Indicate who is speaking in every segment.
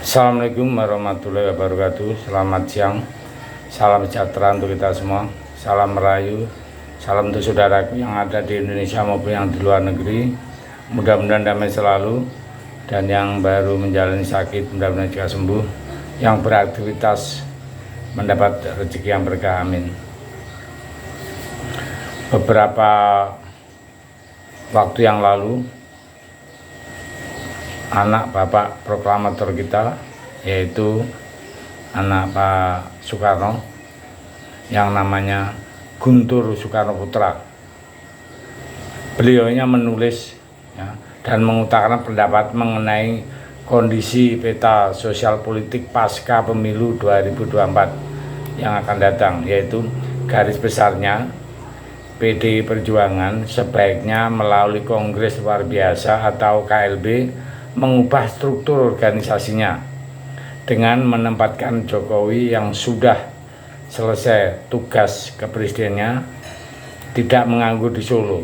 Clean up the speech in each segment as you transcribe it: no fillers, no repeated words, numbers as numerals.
Speaker 1: Assalamualaikum warahmatullahi wabarakatuh. Selamat siang, salam sejahtera untuk kita semua. Salam merayu, salam untuk saudaraku yang ada di Indonesia maupun yang di luar negeri. Mudah-mudahan damai selalu. Dan yang baru menjalani sakit mudah-mudahan juga sembuh. Yang beraktivitas mendapat rezeki yang berkah, amin. Beberapa waktu yang lalu, anak bapak proklamator kita, yaitu anak Pak Soekarno yang namanya Guntur Soekarno Putra, beliaunya menulis dan mengutarakan pendapat mengenai kondisi peta sosial politik pasca pemilu 2024 yang akan datang, yaitu garis besarnya PDI Perjuangan sebaiknya melalui Kongres Luar Biasa atau KLB mengubah struktur organisasinya dengan menempatkan Jokowi yang sudah selesai tugas kepresidenannya tidak menganggur di Solo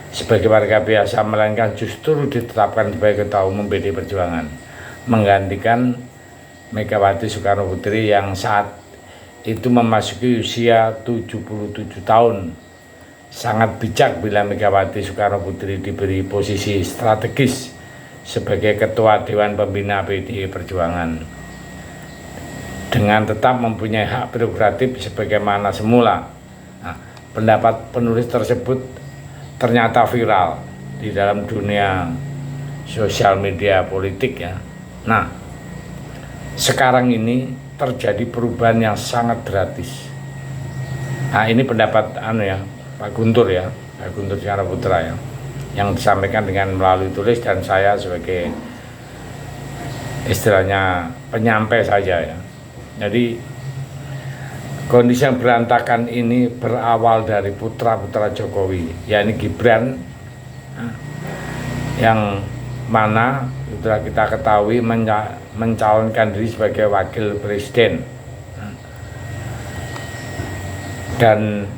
Speaker 1: sebagai warga biasa, melainkan justru ditetapkan sebagai Ketua Umum PDI Perjuangan, menggantikan Megawati Soekarno Putri yang saat itu memasuki usia 77 tahun. Sangat bijak bila Megawati Soekarno Putri diberi posisi strategis sebagai Ketua Dewan Pembina PDI Perjuangan dengan tetap mempunyai hak prerogatif sebagaimana semula. Pendapat penulis tersebut ternyata viral di dalam dunia sosial media politik ya. Nah, sekarang ini terjadi perubahan yang sangat drastis. Ini pendapat Pak Guntur Soekarno Putra yang disampaikan dengan melalui tulis, dan saya sebagai istilahnya penyampai saja ya. Jadi kondisi yang berantakan ini berawal dari putra-putra Jokowi, yakni Gibran, yang mana sudah kita ketahui mencalonkan diri sebagai wakil presiden, dan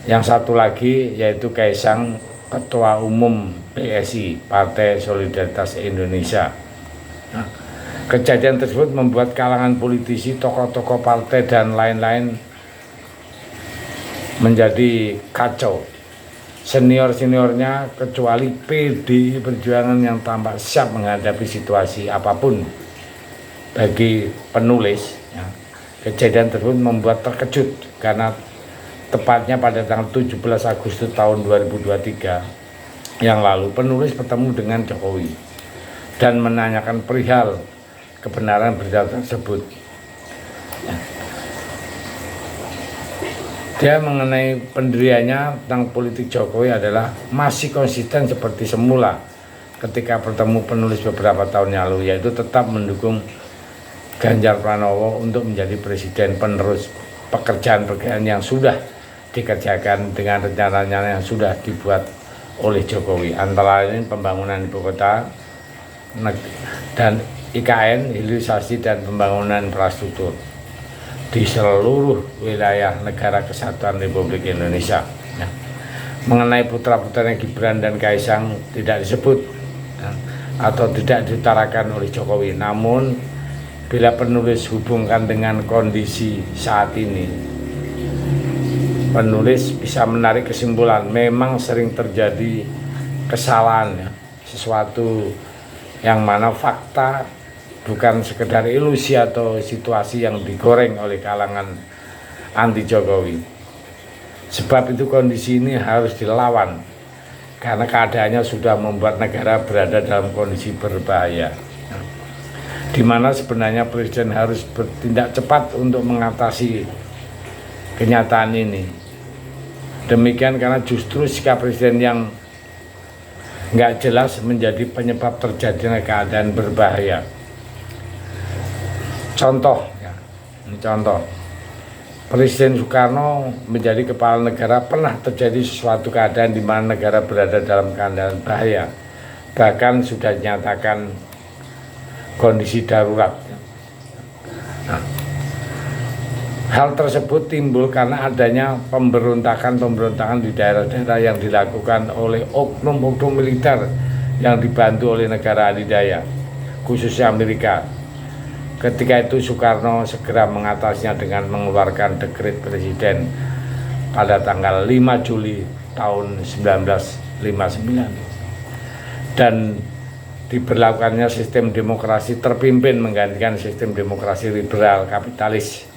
Speaker 1: yang satu lagi yaitu Kaisang, Ketua Umum PSI, Partai Solidaritas Indonesia. Kejadian tersebut membuat kalangan politisi, tokoh-tokoh partai dan lain-lain menjadi kacau. Senior-seniornya kecuali PDI Perjuangan yang tampak siap menghadapi situasi apapun. Bagi penulis, kejadian tersebut membuat terkejut karena tepatnya pada tanggal 17 Agustus tahun 2023 yang lalu, penulis bertemu dengan Jokowi dan menanyakan perihal kebenaran berita tersebut. Dia mengenai pendiriannya tentang politik Jokowi adalah masih konsisten seperti semula ketika bertemu penulis beberapa tahun yang lalu, yaitu tetap mendukung Ganjar Pranowo untuk menjadi presiden penerus pekerjaan-pekerjaan yang sudah dikerjakan dengan rencananya yang sudah dibuat oleh Jokowi, antara lain pembangunan ibu kota dan IKN, hilirisasi dan pembangunan infrastruktur di seluruh wilayah negara kesatuan Republik Indonesia. Mengenai putra-putranya Gibran dan Kaisang tidak disebut atau tidak diutarakan oleh Jokowi, namun bila penulis hubungkan dengan kondisi saat ini, penulis bisa menarik kesimpulan memang sering terjadi kesalahan sesuatu yang mana fakta bukan sekedar ilusi atau situasi yang digoreng oleh kalangan anti Jokowi. Sebab itu kondisi ini harus dilawan karena keadaannya sudah membuat negara berada dalam kondisi berbahaya, di mana sebenarnya presiden harus bertindak cepat untuk mengatasi kenyataan ini. Demikian karena justru sikap presiden yang nggak jelas menjadi penyebab terjadinya keadaan berbahaya. Ini contoh. Presiden Soekarno menjadi kepala negara pernah terjadi suatu keadaan di mana negara berada dalam keadaan bahaya. Bahkan sudah dinyatakan kondisi darurat. Hal tersebut timbul karena adanya pemberontakan di daerah-daerah yang dilakukan oleh oknum-oknum militer yang dibantu oleh negara adidaya khususnya Amerika. Ketika itu Soekarno segera mengatasinya dengan mengeluarkan dekret presiden pada tanggal 5 Juli tahun 1959 dan diberlakukannya sistem demokrasi terpimpin menggantikan sistem demokrasi liberal kapitalis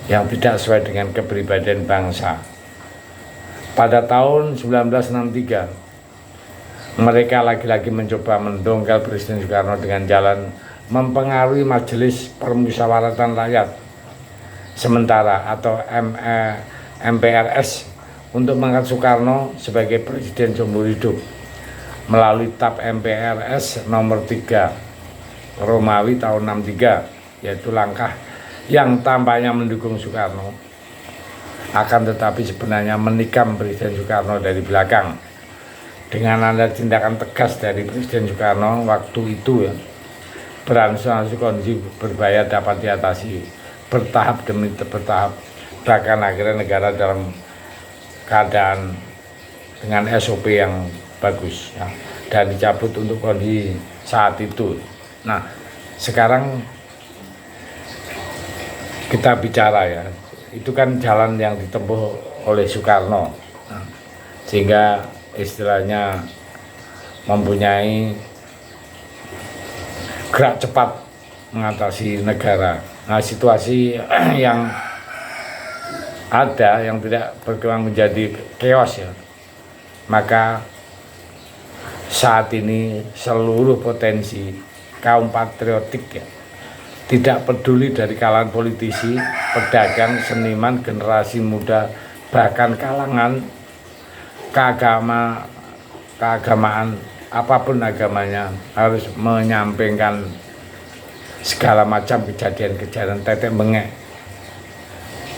Speaker 1: yang tidak sesuai dengan kepribadian bangsa. Pada tahun 1963 mereka lagi-lagi mencoba mendongkel Presiden Soekarno dengan jalan mempengaruhi Majelis Permusyawaratan Rakyat Sementara atau MPRS untuk mengangkat Soekarno sebagai Presiden seumur hidup melalui TAP MPRS nomor 3 Romawi tahun 63, yaitu langkah yang tampaknya mendukung Soekarno akan tetapi sebenarnya menikam Presiden Soekarno dari belakang. Dengan ada tindakan tegas dari Presiden Soekarno waktu itu, beransur-ansur kondisi berbahaya dapat diatasi bertahap demi bertahap, bahkan akhirnya negara dalam keadaan dengan SOP yang bagus ya, dan dicabut untuk kondisi saat itu. Nah, sekarang kita bicara ya, itu kan jalan yang ditempuh oleh Soekarno, nah, sehingga istilahnya mempunyai gerak cepat mengatasi negara. Nah, situasi yang ada yang tidak berkembang menjadi chaos ya, maka saat ini seluruh potensi kaum patriotik ya, tidak peduli dari kalangan politisi, pedagang, seniman, generasi muda, bahkan kalangan keagamaan apapun agamanya harus menyampaikan segala macam kejadian-kejadian tetek bengek.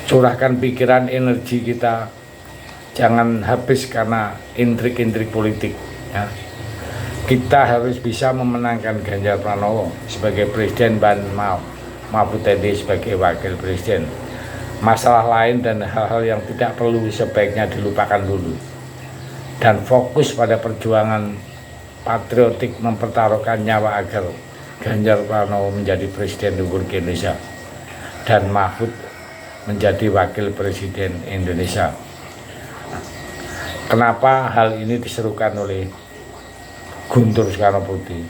Speaker 1: Curahkan pikiran, energi kita, jangan habis karena intrik-intrik politik ya. Kita harus bisa memenangkan Ganjar Pranowo sebagai presiden dan Mahfud MD sebagai wakil presiden. Masalah lain dan hal-hal yang tidak perlu sebaiknya dilupakan dulu dan fokus pada perjuangan patriotik mempertaruhkan nyawa agar Ganjar Pranowo menjadi presiden Republik Indonesia dan Mahfud menjadi wakil presiden Indonesia. Kenapa hal ini diserukan oleh Guntur Soekarno Putri?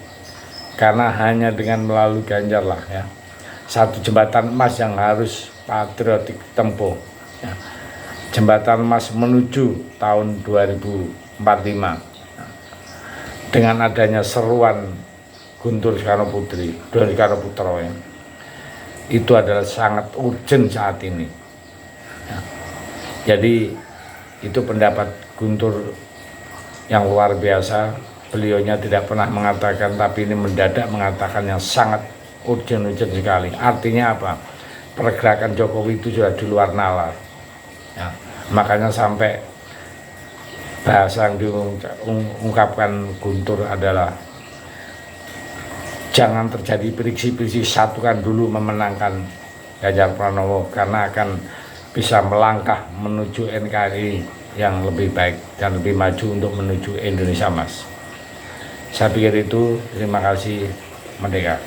Speaker 1: Karena hanya dengan melalui Ganjar lah ya, satu jembatan emas yang harus patriotik tempuh ya. Jembatan emas menuju tahun 2045 dengan adanya seruan Guntur Soekarno Putri, Soekarno Putro ya, itu adalah sangat urgent saat ini ya. Jadi itu pendapat Guntur yang luar biasa. Beliaunya tidak pernah mengatakan, tapi ini mendadak mengatakan yang sangat urgent sekali. Artinya apa? Pergerakan Jokowi itu sudah di luar nalar ya. Makanya sampai bahasa yang diungkapkan Guntur adalah jangan terjadi friksi-friksi, satukan dulu memenangkan Ganjar Pranowo karena akan bisa melangkah menuju NKRI yang lebih baik dan lebih maju untuk menuju Indonesia Mas. Saya pikir itu. Terima kasih. Merdeka.